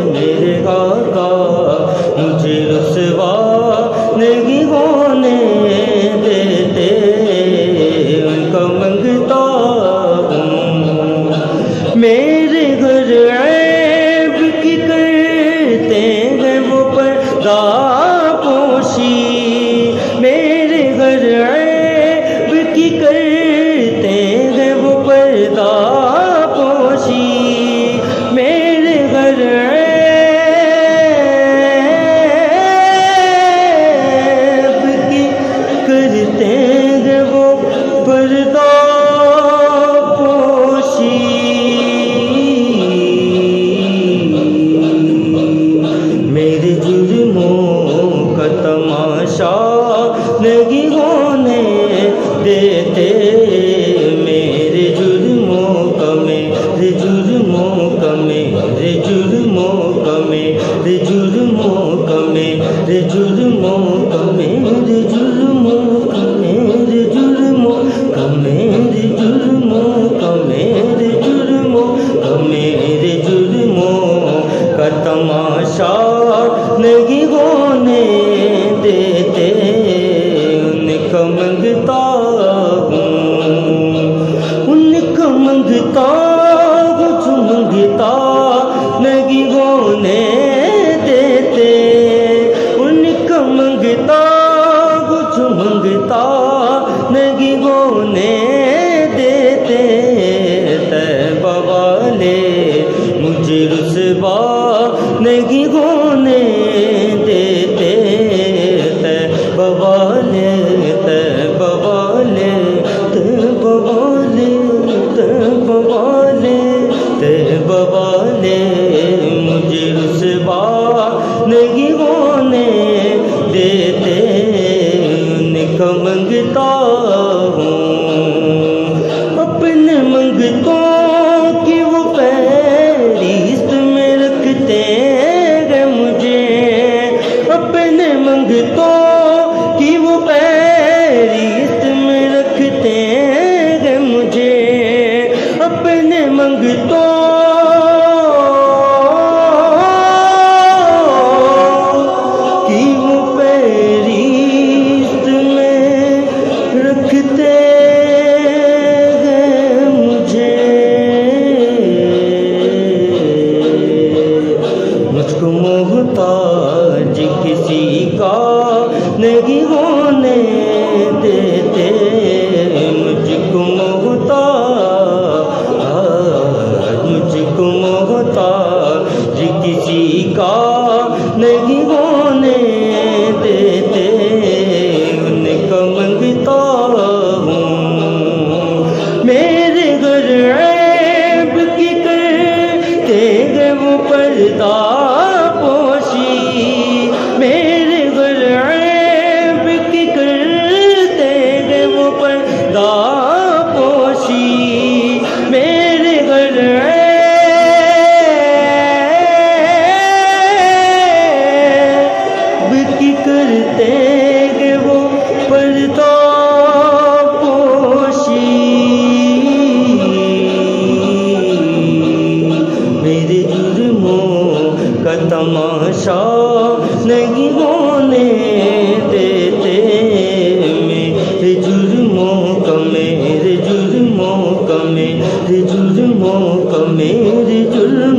میرے آقا مجھے رسوا نہیں ہونے دیتے، ان کا منگتا ہوں۔ میرے گھر عیب کی کرتے ہیں وہ پردہ پوشی، میرے گھر عیب کی کرتے ہیں وہ پردہ پوشی، میرے گھر عیب کی کرتے ہیں وہ پردہ میرے جرموں کا تماشا نہیں ہونے دیتے، میرے جرموں کا میرے جرموں کا میرے جرموں کا میرے جرموں کا میرے جرموں کا میرے جرموں کا میرے جرموں کا میرے جرموں کا میرے جرموں کا میرے جرموں کا تماشا نہیں ہونے دیتے، ان کا منگتا ہوں، ان کا منگتا ہوں، جو منگتا نہیں ہونے دیتے، ان کا منگتا ہوں، جو منگتا نہیں ہونے دیتے، طیبہ والے مجھے رسوا نہیں ہونے دیتے، طیبہ والے طیبہ والے طیبہ والے طیبہ والے طیبہ والے مجھے رسوا نہیں ہونے دیتے، ان کا منگتا ہوں، اپنے منگتوں کی وہ فہرست میں رکھتے ہیں مجھے، اپنے منگتوں کی وہ فہرست میں رکھتے ہیں مجھے، اپنے منگتوں کی وہ فہرست میں رکھتے ہیں مجھے، مجھ کو محتاج کسی کا نہیں ہونے دیتے، مجھ کو محتاج کسی کا نہیں ہونے دیتے، ان کا منگتا ہوں، میرے گھر عیب کی کرتے ہیں وہ پردہ پوشی، میرے گھر عیب کی کرتے ہیں وہ پردہ پوشی، میرے گھر عیب کی کرتے ہیں وہ پردہ پوشی، میرے جرموں کا تماشا نہیں ہونے دیتے، میرے جرموں کا میرے جرموں کا میرے جرموں کا میرے جرم